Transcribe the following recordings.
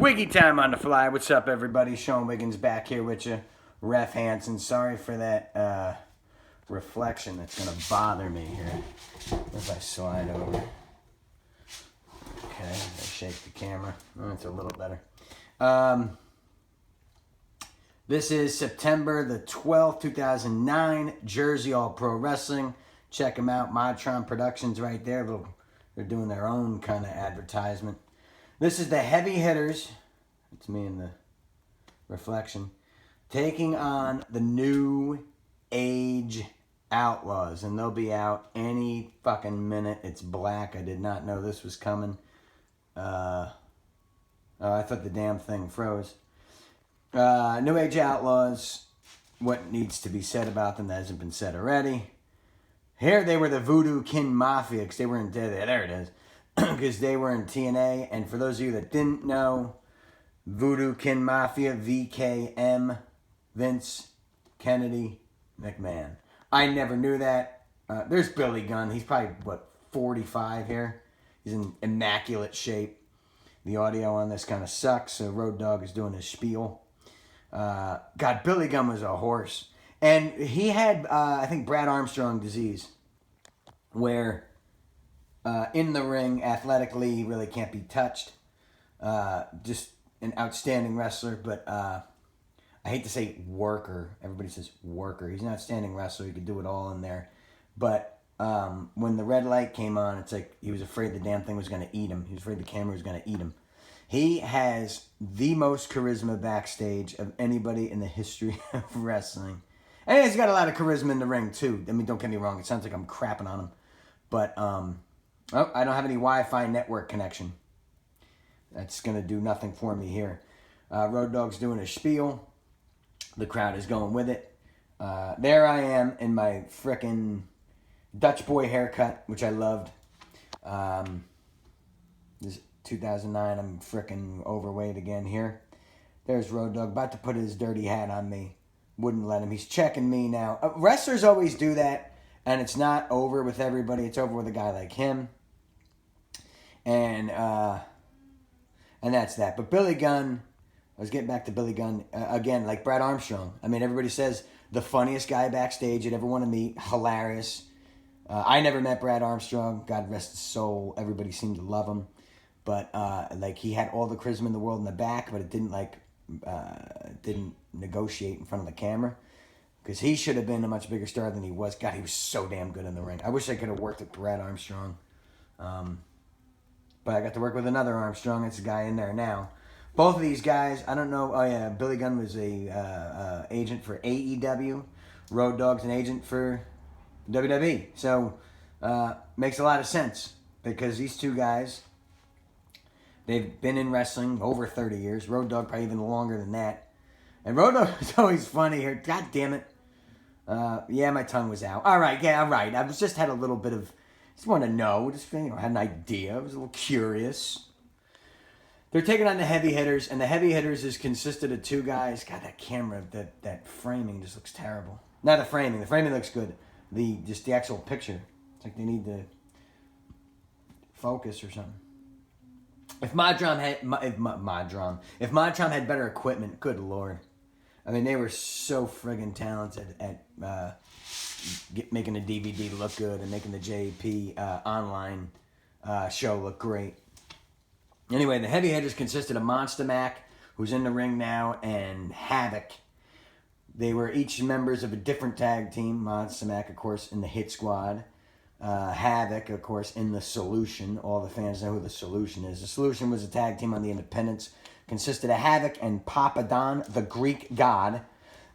Wiggy time on the fly. What's up, everybody? Sean Wiggins back here with you. Ref Hansen. Sorry for that reflection that's going to bother me here if I slide over. Okay, I shake the camera. Oh, it's a little better. This is September the 12th, 2009. Jersey All Pro Wrestling. Check them out. Modtron Productions right there. They're doing their own kind of advertisement. This is the heavy hitters. It's me in the reflection. Taking on the new Age Outlaws. And they'll be out any fucking minute. It's black. I did not know this was coming. Oh, I thought the damn thing froze. New Age Outlaws. What needs to be said about them that hasn't been said already. Here they were the Voodoo Kin Mafia because they were in... There it is. Because they were in TNA. And for those of you that didn't know, Voodoo Kin Mafia, VKM, Vince, Kennedy, McMahon. I never knew that. There's Billy Gunn. He's probably, 45 here? He's in immaculate shape. The audio on this kind of sucks, so Road Dogg is doing his spiel. God, Billy Gunn was a horse. And he had, I think, Brad Armstrong disease, where... in the ring, athletically, he really can't be touched. Just an outstanding wrestler, but I hate to say worker. Everybody says worker. He's an outstanding wrestler. He could do it all in there. But when the red light came on, it's like he was afraid the damn thing was going to eat him. He was afraid the camera was going to eat him. He has the most charisma backstage of anybody in the history of wrestling. And he's got a lot of charisma in the ring, too. I mean, don't get me wrong. It sounds like I'm crapping on him. But... Oh, I don't have any Wi-Fi network connection. That's going to do nothing for me here. Road Dogg's doing a spiel. The crowd is going with it. There I am in my frickin' Dutch boy haircut, which I loved. This is 2009. I'm frickin' overweight again here. There's Road Dogg about to put his dirty hat on me. Wouldn't let him. He's checking me now. Wrestlers always do that. And it's not over with everybody. It's over with a guy like him. And that's that. But Billy Gunn, I was getting back to Billy Gunn, again, like Brad Armstrong. I mean, everybody says the funniest guy backstage you'd ever want to meet. Hilarious. I never met Brad Armstrong. God rest his soul. Everybody seemed to love him. But, he had all the charisma in the world in the back, but it didn't negotiate in front of the camera. Because he should have been a much bigger star than he was. God, he was so damn good in the ring. I wish I could have worked with Brad Armstrong. But I got to work with another Armstrong. It's a guy in there now. Both of these guys, I don't know. Oh, yeah, Billy Gunn was a agent for AEW. Road Dogg's an agent for WWE. So, makes a lot of sense. Because these two guys, they've been in wrestling over 30 years. Road Dogg probably even longer than that. And Road Dogg is always funny here. God damn it. Yeah, my tongue was out. All right, yeah, all right. I just had a little bit of... Just want to know. Just had an idea. I was a little curious. They're taking on the heavy hitters, and the heavy hitters is consisted of two guys. God, that camera, that framing just looks terrible. Not the framing. The framing looks good. Just the actual picture. It's like they need to focus or something. If Modtron had better equipment, good lord. I mean, they were so friggin' talented at making the DVD look good and making the JAPW online show look great. Anyway, the heavy hitters consisted of Monster Mac, who's in the ring now, and Havoc. They were each members of a different tag team. Monster Mac, of course, in the Hit Squad. Havoc, of course, in the Solution. All the fans know who the Solution is. The Solution was a tag team on the Independents. Consisted of Havoc and Papa Don, the Greek god.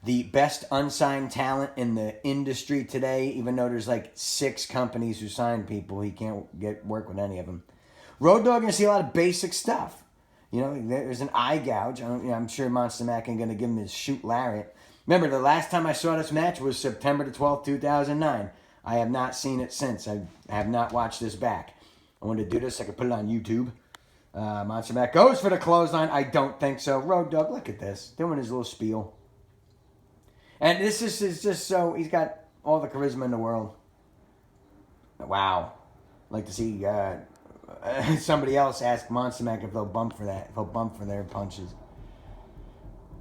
The best unsigned talent in the industry today, even though there's like 6 companies who sign people. He can't work with any of them. Road Dogg, going to see a lot of basic stuff. You know, there's an eye gouge. I'm sure Monster Mac ain't going to give him his shoot lariat. Remember, the last time I saw this match was September the 12th, 2009. I have not seen it since. I have not watched this back. I wanted to do this. I could put it on YouTube. Monster Mac goes for the clothesline. I don't think so. Road Dogg, look at this. Doing his little spiel. And this is just so... He's got all the charisma in the world. Wow. I'd like to see somebody else ask Monster Mac if they'll bump for that. If he'll bump for their punches.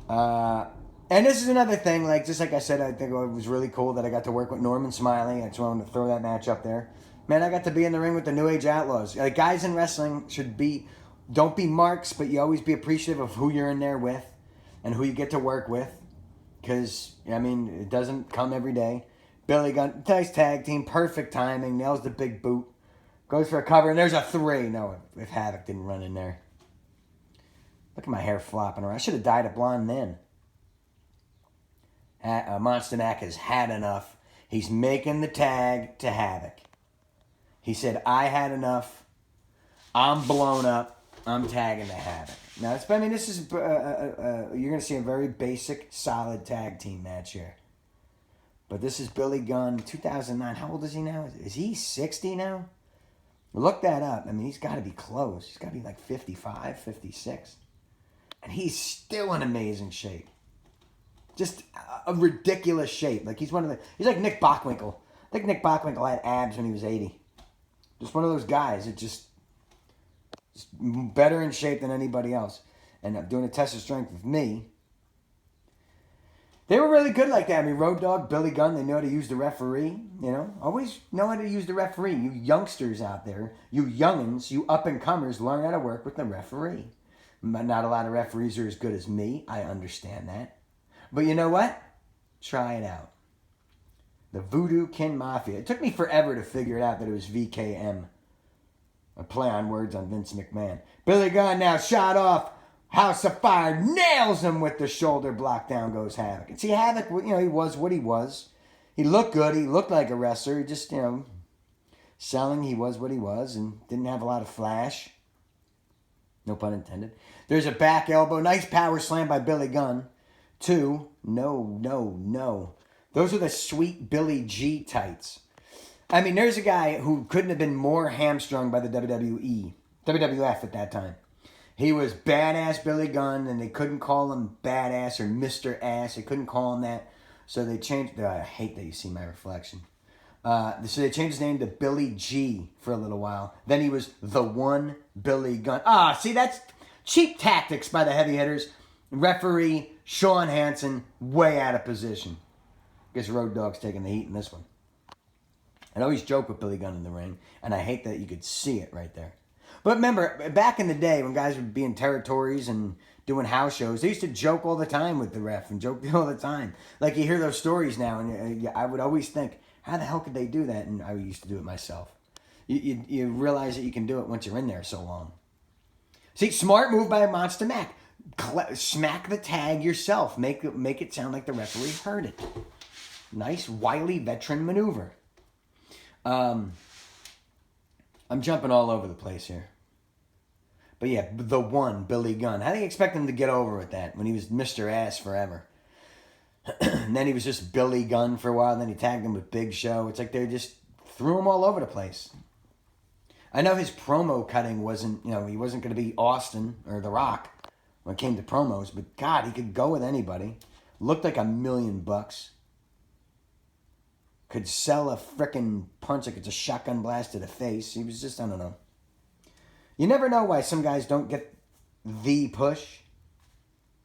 And this is another thing, like just like I said, I think it was really cool that I got to work with Norman Smiley. I just wanted to throw that match up there. Man, I got to be in the ring with the New Age Outlaws. Like, guys in wrestling don't be marks, but you always be appreciative of who you're in there with and who you get to work with. Because, I mean, it doesn't come every day. Billy Gunn, nice tag team, perfect timing, nails the big boot. Goes for a cover, and there's a 3. No, if Havoc didn't run in there. Look at my hair flopping around. I should have dyed it blonde then. Monster Mac has had enough. He's making the tag to Havoc. He said, I had enough. I'm blown up. I'm tagging to Havoc. Now, this is, you're going to see a very basic, solid tag team match here. But this is Billy Gunn, 2009. How old is he now? Is he 60 now? Look that up. I mean, he's got to be close. He's got to be like 55, 56. And he's still in amazing shape. Just a ridiculous shape. Like he's like Nick Bockwinkel. I think Nick Bockwinkel had abs when he was 80. Just one of those guys. It just better in shape than anybody else. And doing a test of strength with me. They were really good like that. I mean, Road Dogg, Billy Gunn, they know how to use the referee. You know, always know how to use the referee. You youngsters out there, you youngins, you up-and-comers, learn how to work with the referee. Not a lot of referees are as good as me. I understand that. But you know what? Try it out. The Voodoo Kin Mafia. It took me forever to figure it out that it was VKM. A play on words on Vince McMahon. Billy Gunn now shot off. House of Fire nails him with the shoulder block. Down goes Havoc. And see, Havoc, you know, he was what he was. He looked good. He looked like a wrestler. He just, you know, selling, he was what he was and didn't have a lot of flash. No pun intended. There's a back elbow. Nice power slam by Billy Gunn. 2. No. Those are the sweet Billy G tights. I mean, there's a guy who couldn't have been more hamstrung by the WWF at that time. He was badass Billy Gunn, and they couldn't call him badass or Mr. Ass. They couldn't call him that. So they changed... I hate that you see my reflection. So they changed his name to Billy G for a little while. Then he was the one Billy Gunn. See, that's cheap tactics by the heavy hitters. Referee Sean Hansen, way out of position. Guess Road Dogg's taking the heat in this one. I always joke with Billy Gunn in the ring, and I hate that you could see it right there. But remember, back in the day when guys would be in territories and doing house shows, they used to joke all the time with the ref and joke all the time. Like you hear those stories now, and I would always think, how the hell could they do that? And I used to do it myself. You realize that you can do it once you're in there so long. See, smart move by Monster Mac. Smack the tag yourself. Make it sound like the referee heard it. Nice, wily veteran maneuver. I'm jumping all over the place here. But yeah, the one, Billy Gunn. How do you expect him to get over with that when he was Mr. Ass forever? And then he was just Billy Gunn for a while. And then he tagged him with Big Show. It's like they just threw him all over the place. I know his promo cutting wasn't, he wasn't going to be Austin or The Rock when it came to promos. But God, he could go with anybody. Looked like $1 million. Could sell a frickin' punch like it's a shotgun blast to the face. He was just, I don't know. You never know why some guys don't get the push.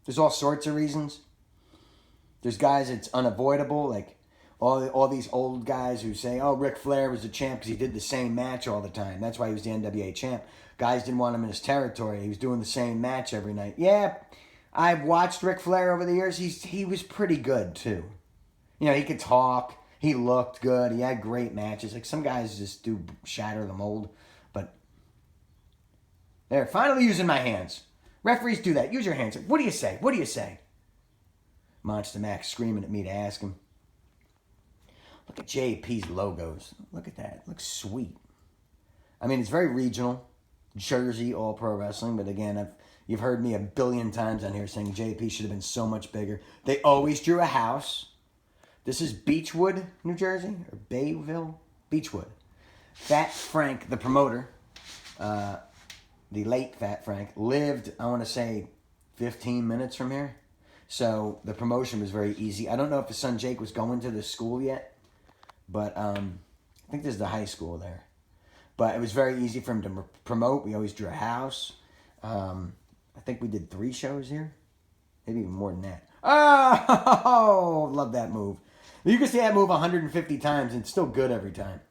There's all sorts of reasons. There's guys it's unavoidable, like all these old guys who say, oh, Ric Flair was the champ because he did the same match all the time. That's why he was the NWA champ. Guys didn't want him in his territory. He was doing the same match every night. Yeah, I've watched Ric Flair over the years. He was pretty good, too. He could talk. He looked good. He had great matches. Like some guys just do shatter the mold. But there, finally using my hands. Referees do that. Use your hands. What do you say? What do you say? Monster Mac screaming at me to ask him. Look at JP's logos. Look at that. It looks sweet. I mean, it's very regional. Jersey, all pro wrestling. But again, you've heard me a billion times on here saying JP should have been so much bigger. They always drew a house. This is Beechwood, New Jersey, or Bayville? Beechwood. Fat Frank, the promoter, the late Fat Frank, lived, I want to say, 15 minutes from here. So the promotion was very easy. I don't know if his son Jake was going to the school yet, but I think this is the high school there. But it was very easy for him to promote. We always drew a house. I think we did 3 shows here. Maybe even more than that. Oh, love that move. You can see that move 150 times and it's still good every time.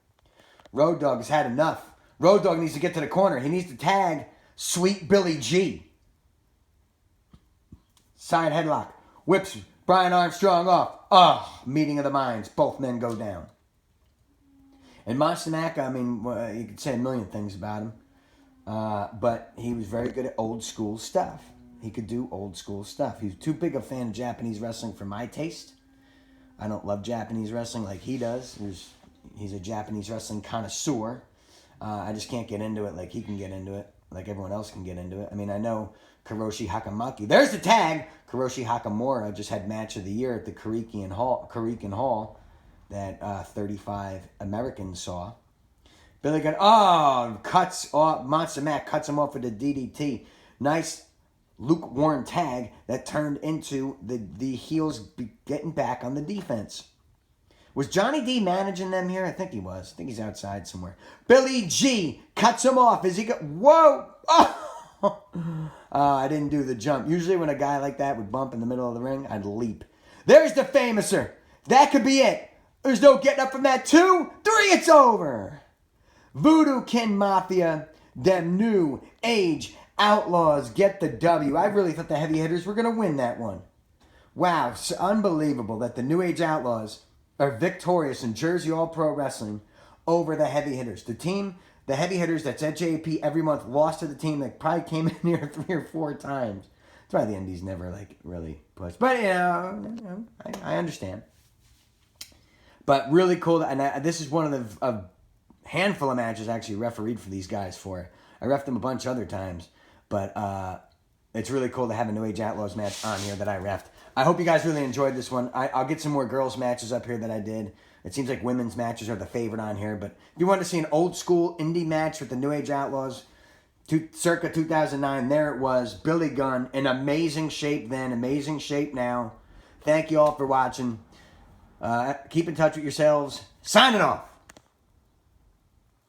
Road Dogg has had enough. Road Dogg needs to get to the corner. He needs to tag Sweet Billy G. Side headlock. Whips Brian Armstrong off. Meeting of the minds. Both men go down. And Monster Mac, I mean, you could say a million things about him. But he was very good at old school stuff. He could do old school stuff. He's too big a fan of Japanese wrestling for my taste. I don't love Japanese wrestling like he does. He's a Japanese wrestling connoisseur. I just can't get into it like he can get into it, like everyone else can get into it. I mean, I know Kuroshi Hakamaki. There's the tag! Kuroshi Hakamura just had match of the year at the Karikin Hall that 35 Americans saw. Billy Gunn, cuts off, Monster Mac cuts him off with a DDT. Nice lukewarm tag that turned into the heels getting back on the defense. Was Johnny D managing them here? I think he was. I think he's outside somewhere. Billy G cuts him off as he go. Whoa! Oh! I didn't do the jump. Usually when a guy like that would bump in the middle of the ring, I'd leap. There's the famouser. That could be it. There's no getting up from that. 2, 3, it's over. Voodoo Kin Mafia, them new Age Outlaws get the W. I really thought the heavy hitters were going to win that one. Wow, it's unbelievable that the New Age Outlaws are victorious in Jersey All Pro Wrestling over the heavy hitters. The heavy hitters that's at JAP every month lost to the team that probably came in here 3 or 4 times. That's why the Indies never really pushed. But I understand. But really cool, and this is one of a handful of matches I actually refereed for these guys for. I reffed them a bunch other times, but it's really cool to have a New Age Outlaws match on here that I reffed. I hope you guys really enjoyed this one. I'll get some more girls matches up here that I did. It seems like women's matches are the favorite on here, but if you want to see an old school indie match with the New Age Outlaws, circa 2009, there it was. Billy Gunn, in amazing shape then, amazing shape now. Thank you all for watching. Keep in touch with yourselves. Signing off.